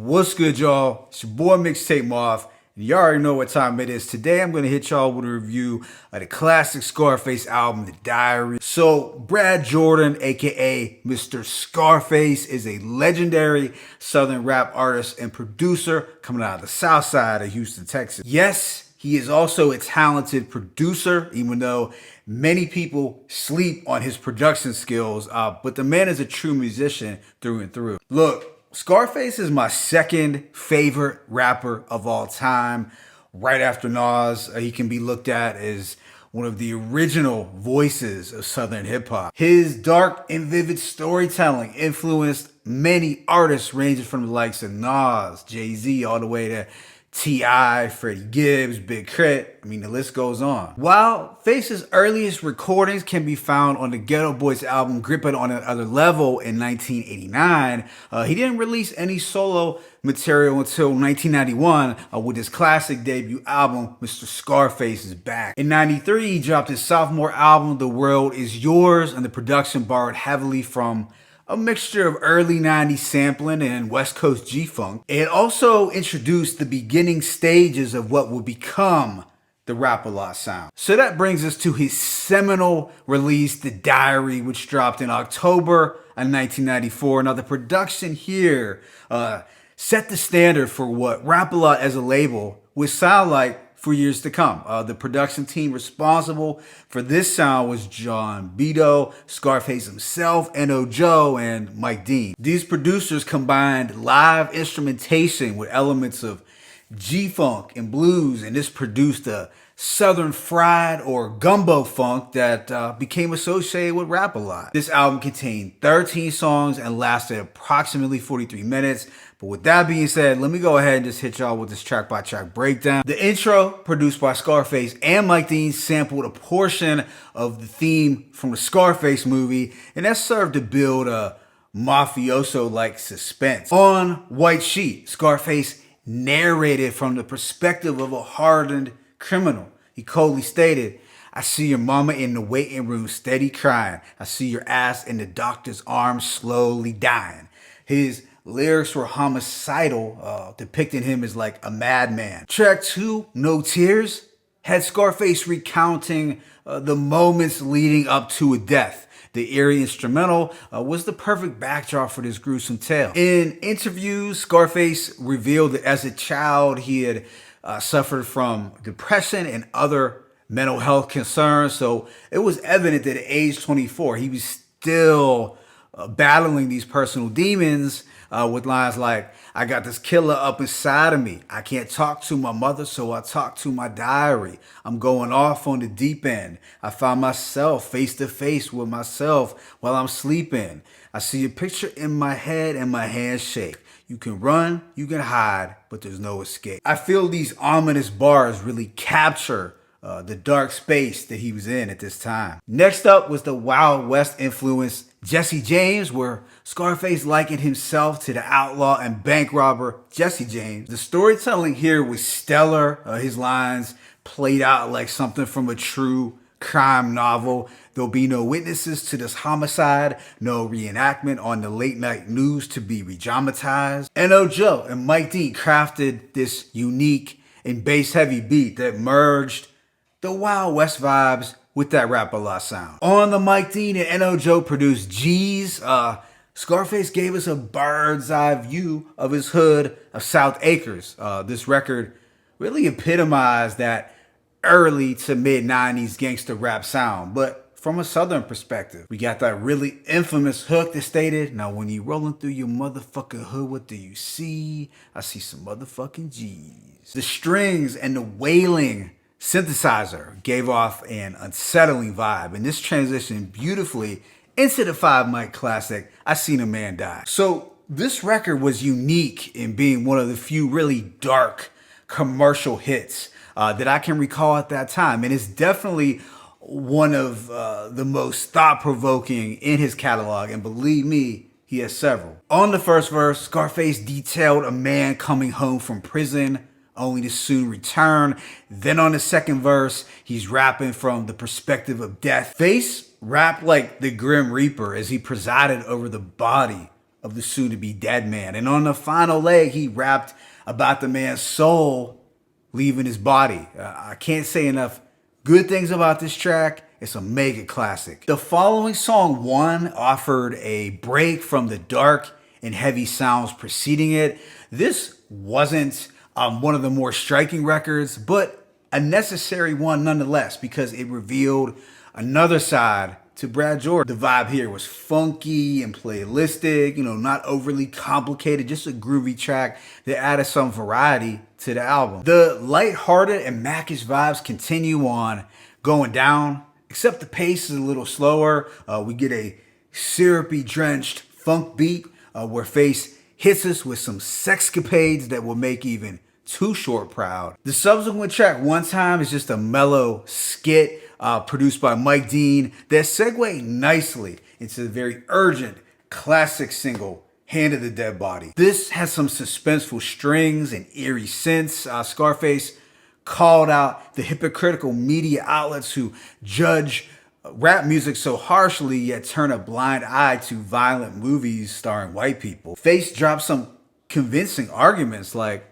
What's good, y'all? It's your boy Mixtape Moth, and you already know what time it is. Today, I'm going to hit y'all with a review of the classic Scarface album, The Diary. So, Brad Jordan, aka Mr. Scarface, is a legendary Southern rap artist and producer coming out of the South Side of Houston, Texas. Yes, he is also a talented producer, even though many people sleep on his production skills, but the man is a true musician through and through. Look, Scarface is my second favorite rapper of all time, right after Nas. He can be looked at as one of the original voices of Southern hip hop. His dark and vivid storytelling influenced many artists ranging from the likes of Nas, Jay-Z, all the way to T.I., Freddie Gibbs, Big Crit. I mean, the list goes on. While Face's earliest recordings can be found on the Ghetto Boys album Grip It on Another Level in 1989, he didn't release any solo material until 1991 with his classic debut album, Mr. Scarface is Back. In 93, he dropped his sophomore album, The World Is Yours, and the production borrowed heavily from a mixture of early 90s sampling and West Coast G-Funk. It also introduced the beginning stages of what would become the Rap-A-Lot sound. So that brings us to his seminal release, The Diary, which dropped in October of 1994. Now the production here set the standard for what Rap-A-Lot as a label would sound like for years to come. The production team responsible for this sound was John Beto, Scarface himself, N.O. Joe, and Mike Dean. These producers combined live instrumentation with elements of G-Funk and blues, and this produced a Southern fried or gumbo funk that became associated with Rap-A-Lot. This album contained 13 songs and lasted approximately 43 minutes. But with that being said, let me go ahead and just hit y'all with this track-by-track breakdown. The intro, produced by Scarface and Mike Dean, sampled a portion of the theme from the Scarface movie, and that served to build a mafioso-like suspense. On White Sheet, Scarface narrated from the perspective of a hardened criminal. He coldly stated, "I see your mama in the waiting room steady crying. I see your ass in the doctor's arms slowly dying." His lyrics were homicidal, depicting him as like a madman. Track 2, No Tears, had Scarface recounting the moments leading up to a death. The eerie instrumental was the perfect backdrop for this gruesome tale. In interviews, Scarface revealed that as a child he had suffered from depression and other mental health concerns. So it was evident that at age 24, he was still battling these personal demons with lines like, "I got this killer up inside of me. I can't talk to my mother, so I talk to my diary. I'm going off on the deep end. I find myself face to face with myself while I'm sleeping. I see a picture in my head and my hands shake. You can run, you can hide, but there's no escape." I feel these ominous bars really capture the dark space that he was in at this time. Next up was the Wild West influenced Jesse James, where Scarface likened himself to the outlaw and bank robber Jesse James. The storytelling here was stellar. His lines played out like something from a true crime novel. There'll be no witnesses to this homicide, no reenactment on the late night news to be re-dramatized. N.O. Joe and Mike Dean crafted this unique and bass heavy beat that merged the Wild West vibes with that Rap-A-Lot sound. On the Mike Dean and N.O. Joe produced G's, Scarface gave us a bird's eye view of his hood of South Acres. This record really epitomized that early to mid 90s gangster rap sound, but from a Southern perspective. We got that really infamous hook that stated, "Now when you rolling through your motherfucking hood, what do you see? I see some motherfucking G's." The strings and the wailing synthesizer gave off an unsettling vibe, and this transitioned beautifully into the 5 mic classic, "I Seen a Man Die." So this record was unique in being one of the few really dark commercial hits that I can recall at that time, and it's definitely one of the most thought-provoking in his catalog, and believe me, he has several. On the first verse, Scarface detailed a man coming home from prison only to soon return. Then on the second verse, he's rapping from the perspective of death. Face rapped like the Grim Reaper as he presided over the body of the soon-to-be dead man. And on the final leg, he rapped about the man's soul leaving his body. I can't say enough good things about this track. It's a mega classic. The following song, One, offered a break from the dark and heavy sounds preceding it. This wasn't one of the more striking records, but a necessary one nonetheless, because it revealed another side to Brad Jordan. The vibe here was funky and playlistic, not overly complicated, just a groovy track that added some variety to the album. The lighthearted and Mac-ish vibes continue on going down, except the pace is a little slower. We get a syrupy drenched funk beat where Face hits us with some sexcapades that will make even Too Short proud. The subsequent track, One Time, is just a mellow skit produced by Mike Dean that segued nicely into the very urgent classic single, Hand of the Dead Body. This has some suspenseful strings and eerie synths. Scarface called out the hypocritical media outlets who judge rap music so harshly yet turn a blind eye to violent movies starring white people. Face dropped some convincing arguments like,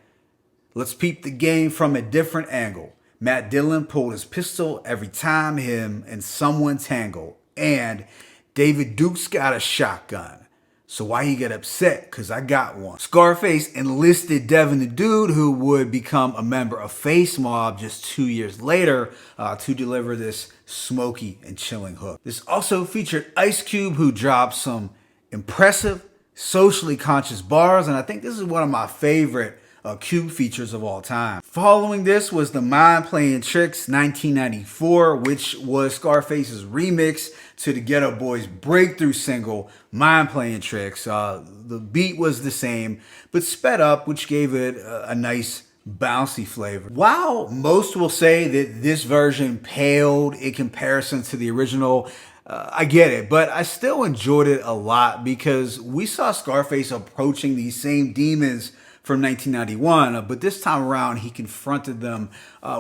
let's peep the game from a different angle. Matt Dillon pulled his pistol every time him and someone tangled. And David Duke's got a shotgun. So why he get upset? Cause I got one. Scarface enlisted Devin the Dude, who would become a member of Face Mob just 2 years later, to deliver this smoky and chilling hook. This also featured Ice Cube, who dropped some impressive, socially conscious bars, and I think this is one of my favorite Cube features of all time. Following this was the Mind Playing Tricks 1994, which was Scarface's remix to the Ghetto Boys breakthrough single, Mind Playing Tricks. The beat was the same, but sped up, which gave it a nice bouncy flavor. While most will say that this version paled in comparison to the original, I get it, but I still enjoyed it a lot because we saw Scarface approaching these same demons from 1991, but this time around he confronted them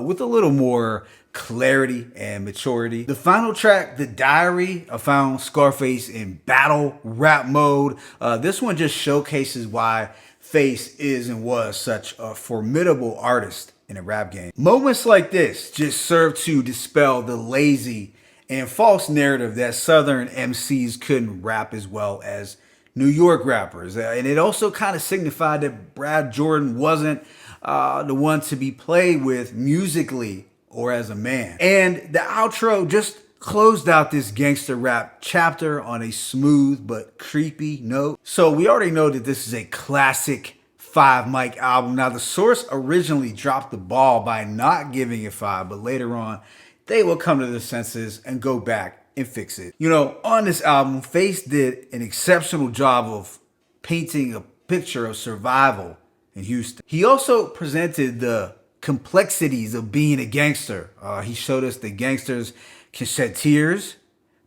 with a little more clarity and maturity. The final track, The Diary, found Scarface in battle rap mode. This one just showcases why Face is and was such a formidable artist in a rap game. Moments like this just serve to dispel the lazy and false narrative that Southern MCs couldn't rap as well as New York rappers. And it also kind of signified that Brad Jordan wasn't the one to be played with musically or as a man. And the outro just closed out this gangster rap chapter on a smooth but creepy note. So we already know that this is a classic 5 mic album. Now, the Source originally dropped the ball by not giving it 5, but later on they will come to their senses and go back and fix it. On this album, Face did an exceptional job of painting a picture of survival in Houston. He also presented the complexities of being a gangster. He showed us that gangsters can shed tears,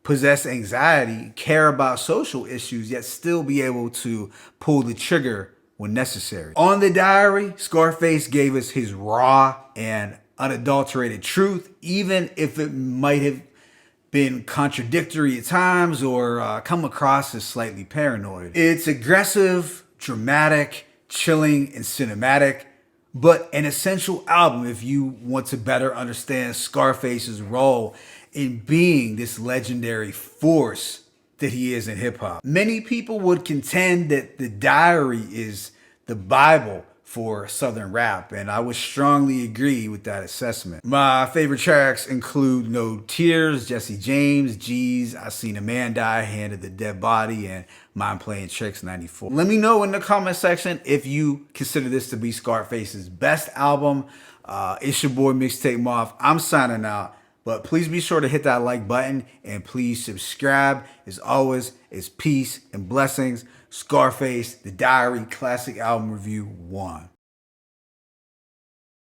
possess anxiety, care about social issues, yet still be able to pull the trigger when necessary. On The Diary, Scarface gave us his raw and unadulterated truth, even if it might have been contradictory at times or come across as slightly paranoid. It's aggressive, dramatic, chilling, and cinematic, but an essential album if you want to better understand Scarface's role in being this legendary force that he is in hip hop. Many people would contend that The Diary is the Bible for Southern rap, and I would strongly agree with that assessment. My favorite tracks include No Tears, Jesse James, G's, I Seen a Man Die, Hand of the Dead Body, and Mind Playing Tricks 94. Let me know in the comment section if you consider this to be Scarface's best album. It's your boy Mixtape Moth. I'm signing out, but please be sure to hit that like button and please subscribe. As always, it's peace and blessings. Scarface, The Diary, Classic Album Review 1.